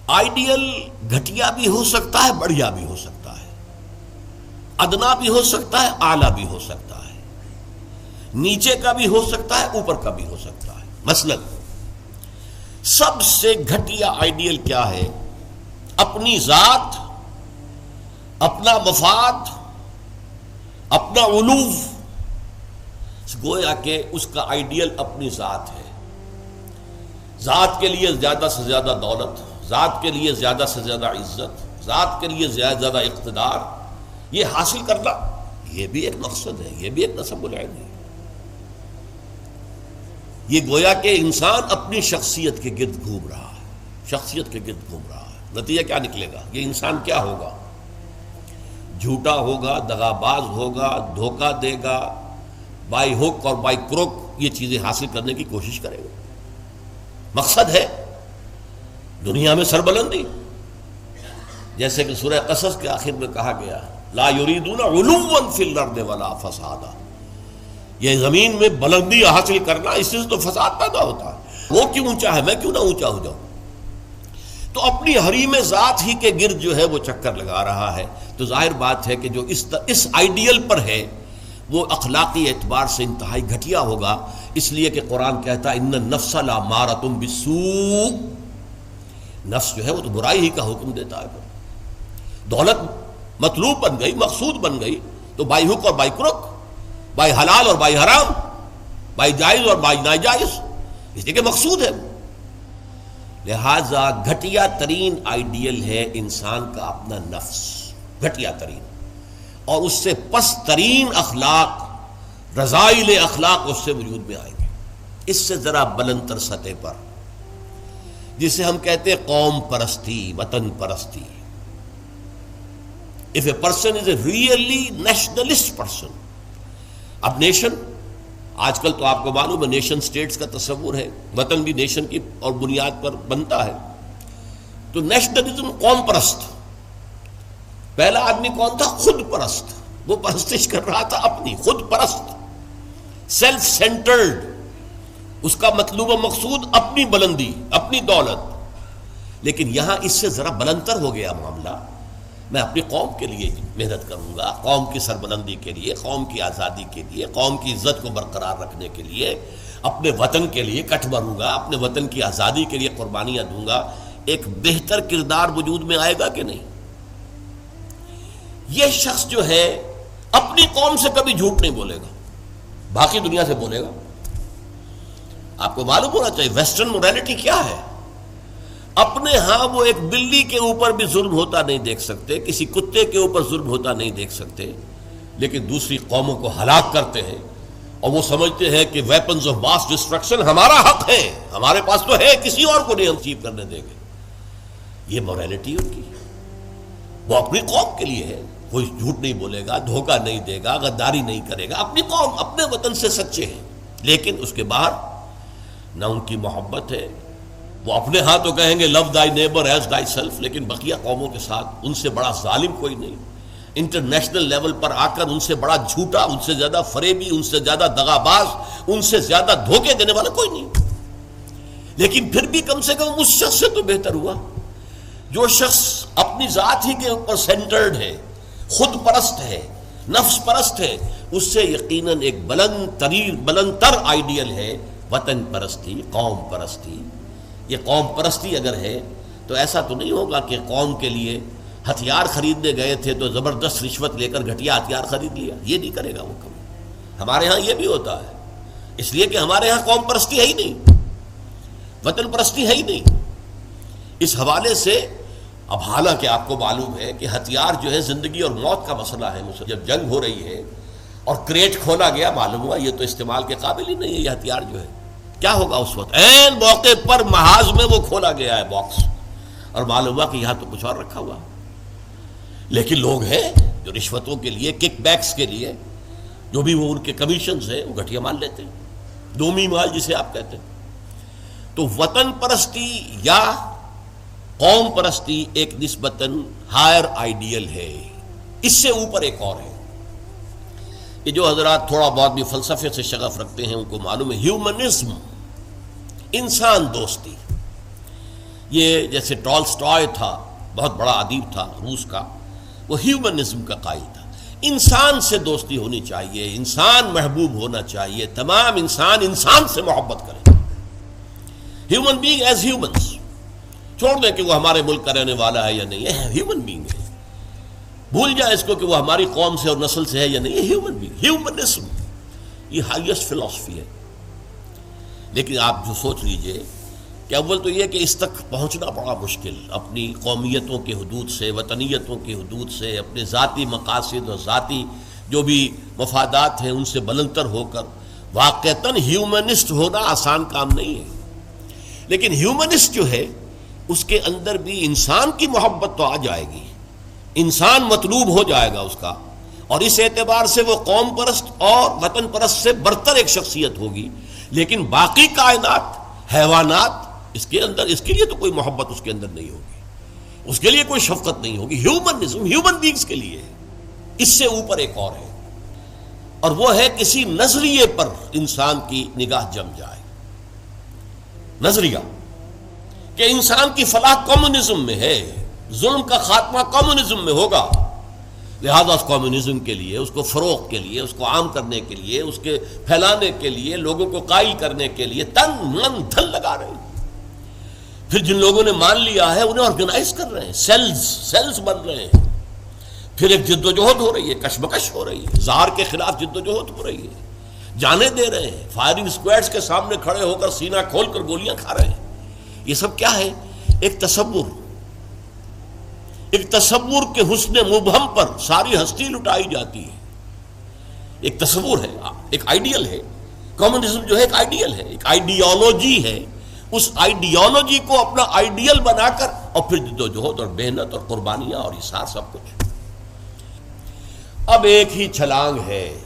Ideal گھٹیا بھی ہو سکتا ہے، بڑھیا بھی ہو سکتا ہے، ادنا بھی ہو سکتا ہے، اعلیٰ بھی ہو سکتا ہے، نیچے کا بھی ہو سکتا ہے، اوپر کا بھی ہو سکتا ہے۔ مثلا سب سے گھٹیا آئیڈیل کیا ہے؟ اپنی ذات، اپنا مفاد، اپنا علو، گویا کہ اس کا آئیڈیل اپنی ذات ہے۔ ذات کے لیے زیادہ سے زیادہ دولت، ذات کے لیے زیادہ سے زیادہ عزت، ذات کے لیے زیادہ اقتدار، یہ حاصل کرنا، یہ بھی ایک مقصد ہے، یہ بھی ایک نصب العین ہے۔ یہ گویا کہ انسان اپنی شخصیت کے گرد گھوم رہا ہے، شخصیت کے گرد گھوم رہا ہے۔ نتیجہ کیا نکلے گا؟ یہ انسان کیا ہوگا؟ جھوٹا ہوگا، دغاباز ہوگا، دھوکہ دے گا، بائی ہک اور بائی کروک یہ چیزیں حاصل کرنے کی کوشش کرے گا۔ مقصد ہے دنیا میں سربلندی، جیسے کہ سورہ قصص کے آخر میں کہا گیا لا یریدون علوا فی الارض ولا فسادا، یہ زمین میں بلندی حاصل کرنا، اس سے تو فساد پیدا ہوتا ہے۔ وہ کیوں اونچا ہے، میں کیوں نہ اونچا ہو جاؤں؟ تو اپنی حریم ذات ہی کے گرد جو ہے وہ چکر لگا رہا ہے۔ تو ظاہر بات ہے کہ جو اس آئیڈیل پر ہے وہ اخلاقی اعتبار سے انتہائی گھٹیا ہوگا، اس لیے کہ قرآن کہتا ہے ان النفس لامارۃ بالسوء، نفس جو ہے وہ تو برائی ہی کا حکم دیتا ہے۔ دولت مطلوب بن گئی، مقصود بن گئی، تو بائی حق اور بائی کروک، بائی حلال اور بائی حرام، بائی جائز اور بائی ناجائز، اس لیے کہ مقصود ہے۔ لہذا گھٹیا ترین آئیڈیل ہے انسان کا اپنا نفس، گھٹیا ترین، اور اس سے پست ترین اخلاق، رذائل اخلاق اس سے وجود میں آئیں گے۔ اس سے ذرا بلند تر سطح پر، جسے ہم کہتے ہیں قوم پرستی، وطن پرستی۔ If a person is a really nationalist person، اب نیشن، آج کل تو آپ کو معلوم ہے نیشن سٹیٹس کا تصور ہے، وطن بھی نیشن کی اور بنیاد پر بنتا ہے۔ تو نیشنلزم قوم پرست، پہلا آدمی کون تھا؟ خود پرست، وہ پرستش کر رہا تھا اپنی، خود پرست، سیلف سینٹرڈ، اس کا مطلوب و مقصود اپنی بلندی، اپنی دولت۔ لیکن یہاں اس سے ذرا بلندتر ہو گیا معاملہ، میں اپنی قوم کے لیے محنت کروں گا، قوم کی سربلندی کے لیے، قوم کی آزادی کے لیے، قوم کی عزت کو برقرار رکھنے کے لیے، اپنے وطن کے لیے کٹ بھروں گا، اپنے وطن کی آزادی کے لیے قربانیاں دوں گا۔ ایک بہتر کردار وجود میں آئے گا کہ نہیں؟ یہ شخص جو ہے اپنی قوم سے کبھی جھوٹ نہیں بولے گا، باقی دنیا سے بولے گا۔ آپ کو معلوم ہونا چاہیے ویسٹرن مورالٹی کیا ہے۔ اپنے ہاں وہ ایک بلی کے اوپر بھی ظلم ہوتا نہیں دیکھ سکتے، کسی کتے کے اوپر ظلم ہوتا نہیں دیکھ سکتے، لیکن دوسری قوموں کو ہلاک کرتے ہیں، اور وہ سمجھتے ہیں کہ ویپنز آف ماس ڈسٹرکشن ہمارا حق ہے، ہمارے پاس تو ہے، کسی اور کو نہیں ہم اچیو کرنے دیں گے۔ یہ مورالٹی ان کی، وہ اپنی قوم کے لیے ہے، کوئی جھوٹ نہیں بولے گا، دھوکہ نہیں دے گا، غداری نہیں کرے گا، اپنی قوم، اپنے وطن سے سچے ہیں۔ لیکن اس کے باہر نہ ان کی محبت ہے، وہ اپنے ہاں تو کہیں گے لو دائی نیبر ایز دائی سیلف، لیکن بقیہ قوموں کے ساتھ ان سے بڑا ظالم کوئی نہیں، انٹرنیشنل لیول پر آ کر ان سے بڑا جھوٹا، ان سے زیادہ فریبی، ان سے زیادہ دغاباز، ان سے زیادہ دھوکے دینے والا کوئی نہیں۔ لیکن پھر بھی کم سے کم اس شخص سے تو بہتر ہوا جو شخص اپنی ذات ہی کے اوپر سینٹرڈ ہے، خود پرست ہے، نفس پرست ہے۔ اس سے یقیناً ایک بلند تر آئیڈیل ہے وطن پرستی، قوم پرستی۔ یہ قوم پرستی اگر ہے تو ایسا تو نہیں ہوگا کہ قوم کے لیے ہتھیار خریدنے گئے تھے تو زبردست رشوت لے کر گھٹیا ہتھیار خرید لیا، یہ نہیں کرے گا وہ کبھی۔ ہمارے ہاں یہ بھی ہوتا ہے، اس لیے کہ ہمارے ہاں قوم پرستی ہے ہی نہیں، وطن پرستی ہے ہی نہیں۔ اس حوالے سے اب حالانکہ آپ کو معلوم ہے کہ ہتھیار جو ہے زندگی اور موت کا مسئلہ ہے، جب جنگ ہو رہی ہے اور کریٹ کھولا گیا، معلوم ہوا یہ تو استعمال کے قابل ہی نہیں ہے یہ ہتھیار جو ہے، کیا ہوگا اس وقت؟ عین موقع پر محاذ میں وہ کھولا گیا ہے باکس، اور معلوم ہوا کہ یہاں تو کچھ اور رکھا ہوا۔ لیکن لوگ ہیں جو رشوتوں کے لیے، کک بیکس کے لیے، جو بھی وہ ان کے کمیشنز ہیں، وہ گھٹیا مال لیتے ہیں، دومی مال جسے آپ کہتے ہیں۔ تو وطن پرستی یا قوم پرستی ایک نسبتاً ہائر آئیڈیل ہے، اس سے اوپر ایک اور ہے۔ یہ جو حضرات تھوڑا بہت بھی فلسفے سے شغف رکھتے ہیں ان کو معلوم ہے، ہیومنزم، انسان دوستی، یہ جیسے ٹالسٹائے تھا، بہت بڑا ادیب تھا روس کا، وہ ہیومنزم کا قائل تھا، انسان سے دوستی ہونی چاہیے، انسان محبوب ہونا چاہیے، تمام انسان سے محبت کریں، ہیومن بینگ ایز ہیومنس، چھوڑ دیں کہ وہ ہمارے ملک کا رہنے والا ہے یا نہیں ہے، ہیومن بینگ ہے، بھول جائیں اس کو کہ وہ ہماری قوم سے اور نسل سے ہے یا نہیں، ہیومن بینگ، ہیومنزم یہ ہائیسٹ فلسفی ہے۔ لیکن آپ جو سوچ لیجئے کہ اول تو یہ کہ اس تک پہنچنا بڑا مشکل، اپنی قومیتوں کے حدود سے، وطنیتوں کے حدود سے، اپنے ذاتی مقاصد اور ذاتی جو بھی مفادات ہیں ان سے بلندتر ہو کر واقعتاً ہیومنسٹ ہونا آسان کام نہیں ہے۔ لیکن ہیومنسٹ جو ہے اس کے اندر بھی انسان کی محبت تو آ جائے گی، انسان مطلوب ہو جائے گا اس کا، اور اس اعتبار سے وہ قوم پرست اور وطن پرست سے برتر ایک شخصیت ہوگی۔ لیکن باقی کائنات، حیوانات، اس کے اندر اس کے لیے تو کوئی محبت اس کے اندر نہیں ہوگی، اس کے لیے کوئی شفقت نہیں ہوگی۔ ہیومنزم ہیومن بینگز کے لیے ہے، اس سے اوپر ایک اور ہے، اور وہ ہے کسی نظریے پر انسان کی نگاہ جم جائے، نظریہ کہ انسان کی فلاح کمیونزم میں ہے، ظلم کا خاتمہ کمیونزم میں ہوگا، لہذا اس کمیونزم کے لیے، اس کو فروغ کے لیے، اس کو عام کرنے کے لیے، اس کے پھیلانے کے لیے، لوگوں کو قائل کرنے کے لیے تن من دھن لگا رہے ہیں۔ پھر جن لوگوں نے مان لیا ہے انہیں آرگنائز کر رہے ہیں، سیلز بن رہے ہیں، پھر ایک جد و جہد ہو رہی ہے، کشمکش ہو رہی ہے، زہر کے خلاف جد و جہد ہو رہی ہے، جانے دے رہے ہیں، فائرنگ اسکواڈز کے سامنے کھڑے ہو کر سینہ کھول کر گولیاں کھا رہے ہیں۔ یہ سب کیا ہے؟ ایک تصور کے حسن مبہم پر ساری ہستی لٹائی جاتی ہے، ایک تصور ہے، ایک آئیڈیل ہے۔ کمیونزم جو ہے ایک آئیڈیل ہے، ایک آئیڈیالوجی ہے، اس آئیڈیالوجی کو اپنا آئیڈیل بنا کر اور پھر جد و جہد اور محنت اور قربانیاں اور اثار سب کچھ۔ اب ایک ہی چھلانگ ہے،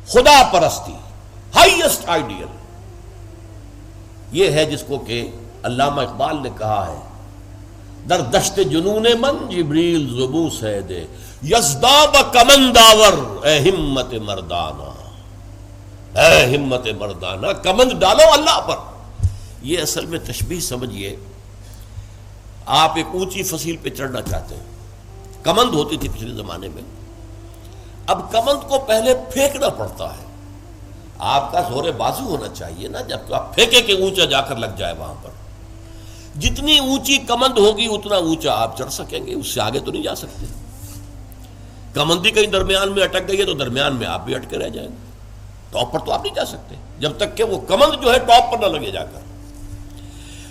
خدا پرستی، ہائیسٹ آئیڈیل، یہ ہے جس کو کہ علامہ اقبال نے کہا ہے، در دشت جنون من جبریل زبوں سے دے یزداب کمنداور، اے ہمت مردانہ، اے ہمت مردانہ، کمند ڈالو اللہ پر۔ یہ اصل میں تشبیہ سمجھیے، آپ ایک اونچی فصیل پہ چڑھنا چاہتے ہیں، کمند ہوتی تھی پچھلے زمانے میں، اب کمند کو پہلے پھینکنا پڑتا ہے، آپ کا زور بازو ہونا چاہیے نا، جب تو آپ پھینکے کہ اونچا جا کر لگ جائے وہاں پر۔ جتنی اونچی کمند ہوگی اتنا اونچا آپ چڑھ سکیں گے، اس سے آگے تو نہیں جا سکتے۔ کمندی کہیں درمیان میں اٹک گئی ہے تو درمیان میں آپ بھی اٹکے رہ جائیں گے، ٹاپ پر تو آپ نہیں جا سکتے جب تک کہ وہ کمند جو ہے ٹاپ پر نہ لگے جا کر۔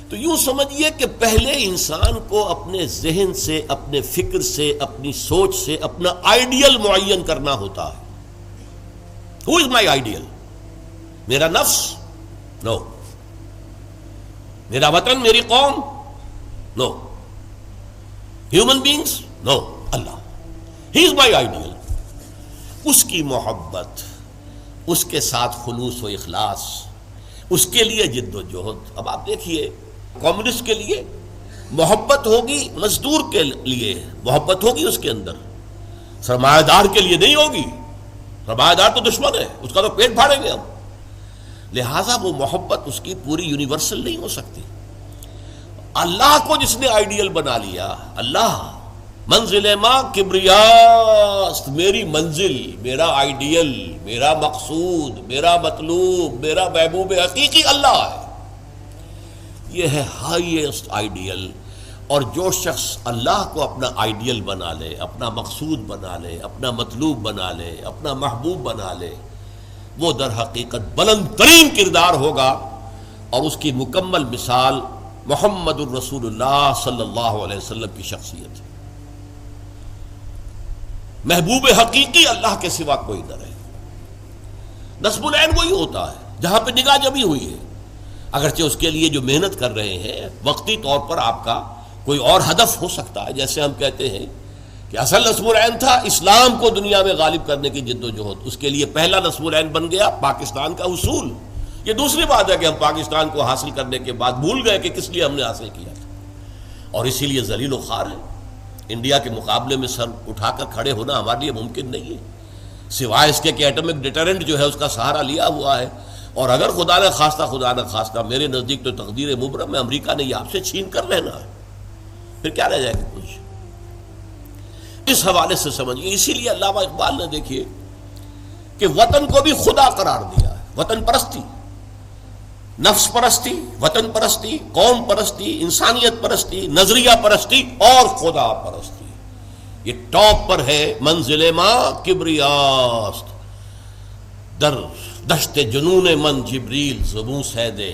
تو یوں سمجھیے کہ پہلے انسان کو اپنے ذہن سے، اپنے فکر سے، اپنی سوچ سے اپنا آئیڈیل معین کرنا ہوتا ہے۔ Who is my ideal? میرا نفس؟ نو۔ میرا وطن، میری قوم؟ No. Human beings? No. Allah, he is my ideal. اس کی محبت، اس کے ساتھ خلوص و اخلاص، اس کے لیے جد و جہد۔ اب آپ دیکھیے، کمیونسٹ کے لیے محبت ہوگی، مزدور کے لیے محبت ہوگی اس کے اندر، سرمایہ دار کے لیے نہیں ہوگی۔ سرمایہ دار تو دشمن ہے، اس کا تو پیٹ پھاڑیں گے ہم، لہٰذا وہ محبت اس کی پوری یونیورسل نہیں ہو سکتی۔ اللہ کو جس نے آئیڈیل بنا لیا، اللہ منزل ماں کبریاست، میری منزل، میرا آئیڈیل، میرا مقصود، میرا مطلوب، میرا محبوب حقیقی اللہ ہے، یہ ہے ہائیسٹ آئیڈیل۔ اور جو شخص اللہ کو اپنا آئیڈیل بنا لے، اپنا مقصود بنا لے، اپنا مطلوب بنا لے، اپنا محبوب بنا لے، وہ در حقیقت بلند ترین کردار ہوگا، اور اس کی مکمل مثال محمد الرسول اللہ صلی اللہ علیہ وسلم کی شخصیت ہے۔ محبوب حقیقی اللہ کے سوا کوئی نہ رہے۔ نصب العین وہی ہوتا ہے جہاں پہ نگاہ جمی ہوئی ہے، اگرچہ اس کے لیے جو محنت کر رہے ہیں وقتی طور پر آپ کا کوئی اور ہدف ہو سکتا ہے، جیسے ہم کہتے ہیں کہ اصل نصب العین تھا اسلام کو دنیا میں غالب کرنے کی جد و جہد، اس کے لیے پہلا نصب العین بن گیا پاکستان کا حصول۔ یہ دوسری بات ہے کہ ہم پاکستان کو حاصل کرنے کے بعد بھول گئے کہ کس لیے ہم نے حاصل کیا تھا، اور اسی لیے ذلیل و خوار ہے۔ انڈیا کے مقابلے میں سر اٹھا کر کھڑے ہونا ہمارے لیے ممکن نہیں ہے، سوائے اس کے کہ ایٹمک ڈیٹرنٹ جو ہے اس کا سہارا لیا ہوا ہے، اور اگر خدا نہ خواستہ میرے نزدیک تو تقدیر مبرم ہے، امریکہ نے یہ آپ سے چھین کر لینا ہے، پھر کیا رہ جائے گا کچھ؟ اس حوالے سے سمجھیے. اسی لیے علامہ اقبال نے دیکھیے کہ وطن کو بھی خدا قرار دیا ہے. وطن پرستی، نفس پرستی، وطن پرستی، قوم پرستی، انسانیت پرستی، نظریہ پرستی اور خدا پرستی، یہ ٹاپ پر ہے. منزل ماں کبریاست در دشت جنون من جبریل زبوں سیدے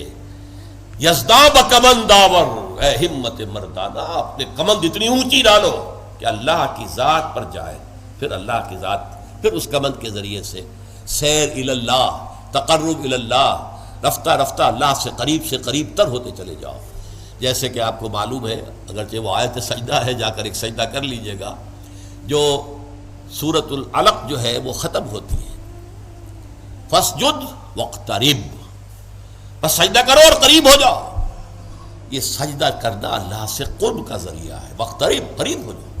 یزداب کمند داور، اے ہمت مردانہ اپنے کمند اتنی اونچی ڈالو کہ اللہ کی ذات پر جائے، پھر اللہ کی ذات، پھر اس کمند کے ذریعے سے سیر اللہ، تقرب اللہ، رفتہ رفتہ اللہ سے قریب تر ہوتے چلے جاؤ. جیسے کہ آپ کو معلوم ہے، اگرچہ وہ آیت سجدہ ہے، جا کر ایک سجدہ کر لیجئے گا، جو سورۃ العلق جو ہے وہ ختم ہوتی ہے فَاسْجُدْ وَاقْتَرِبْ، بس سجدہ کرو اور قریب ہو جاؤ. یہ سجدہ کرنا اللہ سے قرب کا ذریعہ ہے. وَاقْتَرِبْ، قریب ہو جاؤ.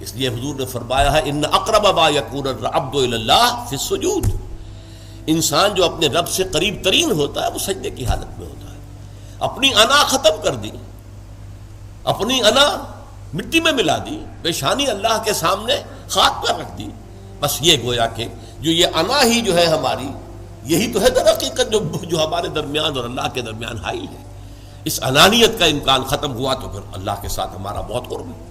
اس لیے حضور نے فرمایا ہے ان اقرب ما یکون العبد الی اللہ فی السجود، انسان جو اپنے رب سے قریب ترین ہوتا ہے وہ سجدے کی حالت میں ہوتا ہے. اپنی انا ختم کر دی، اپنی انا مٹی میں ملا دی، پیشانی اللہ کے سامنے خاک پر رکھ دی. بس یہ گویا کہ جو یہ انا ہی جو ہے ہماری، یہی تو ہے در حقیقت جو ہمارے درمیان اور اللہ کے درمیان حائل ہے. اس انانیت کا امکان ختم ہوا تو پھر اللہ کے ساتھ ہمارا بہت قرب ہے.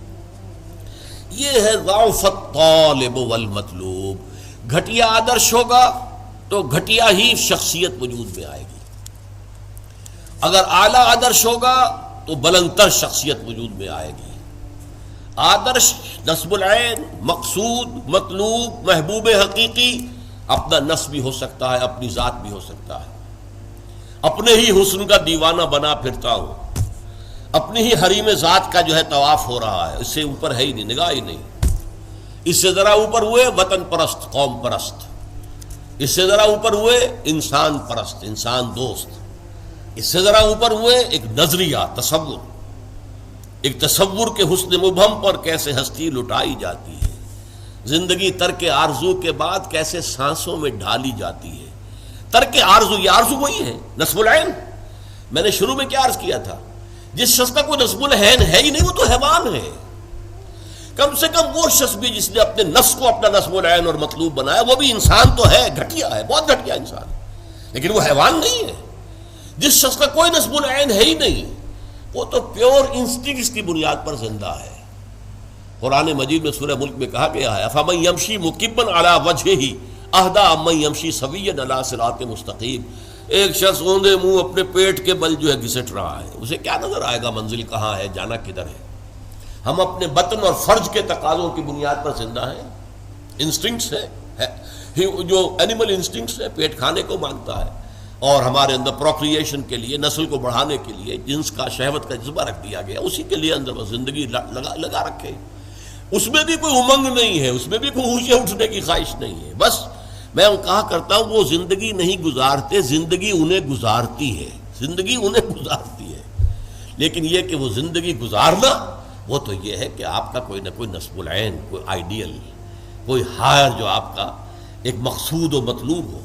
یہ ہے ضعف الطالب والمطلوب. گھٹیا آدرش ہوگا تو گھٹیا ہی شخصیت وجود میں آئے گی، اگر اعلیٰ آدرش ہوگا تو بلندتر شخصیت وجود میں آئے گی. آدرش نصب العین، مقصود، مطلوب، محبوب حقیقی اپنا نصب بھی ہو سکتا ہے، اپنی ذات بھی ہو سکتا ہے. اپنے ہی حسن کا دیوانہ بنا پھرتا ہوں، اپنی ہی حریم ذات کا جو ہے طواف ہو رہا ہے، اس سے اوپر ہے ہی نہیں، نگاہ ہی نہیں. اس سے ذرا اوپر ہوئے وطن پرست، قوم پرست. اس سے ذرا اوپر ہوئے انسان پرست، انسان دوست. اس سے ذرا اوپر ہوئے ایک نظریہ، تصور، ایک تصور کے حسن مبہم پر کیسے ہستی لٹائی جاتی ہے، زندگی ترک آرزو کے بعد کیسے سانسوں میں ڈھالی جاتی ہے. ترک آرزو، یہ آرزو وہی ہے نصب العین. میں نے شروع میں کیا عرض کیا تھا، جس شخص کا کوئی نصب العین ہے ہی نہیں وہ تو حیوان ہے. کم سے کم وہ شخص بھی جس نے اپنے نفس کو اپنا نصب العین اور مطلوب بنایا، وہ بھی انسان تو ہے، گھٹیا ہے، بہت گھٹیا انسان ہے، لیکن وہ حیوان نہیں ہے. جس شخص کا کوئی نصب العین ہے ہی نہیں وہ تو پیور انسٹنکٹس کی بنیاد پر زندہ ہے. قرآن مجید میں سورہ ملک میں کہا گیا ہے افمن یمشی مکبا علی وجہہ اہدی امن یمشی سویا علی صراط مستقیم. ایک شخص اوندے منہ اپنے پیٹ کے بل جو ہے گھسٹ رہا ہے، اسے کیا نظر آئے گا منزل کہاں ہے، جانا کدھر ہے. ہم اپنے بطن اور فرج کے تقاضوں کی بنیاد پر زندہ ہیں. انسٹنکٹس ہے، جو اینیمل انسٹنکٹس ہے، پیٹ کھانے کو مانگتا ہے، اور ہمارے اندر پروکریشن کے لیے، نسل کو بڑھانے کے لیے جنس کا، شہوت کا جذبہ رکھ دیا گیا، اسی کے لیے اندر زندگی لگا رکھے. اس میں بھی کوئی امنگ نہیں ہے، اس میں بھی کوئی اونچے اٹھنے کی خواہش نہیں ہے. بس میں کہا کرتا ہوں وہ زندگی نہیں گزارتے، زندگی انہیں گزارتی ہے، زندگی انہیں گزارتی ہے. لیکن یہ کہ وہ زندگی گزارنا، وہ تو یہ ہے کہ آپ کا کوئی نہ کوئی نصب العین، کوئی آئیڈیل، کوئی ہائر جو آپ کا ایک مقصود و مطلوب ہو.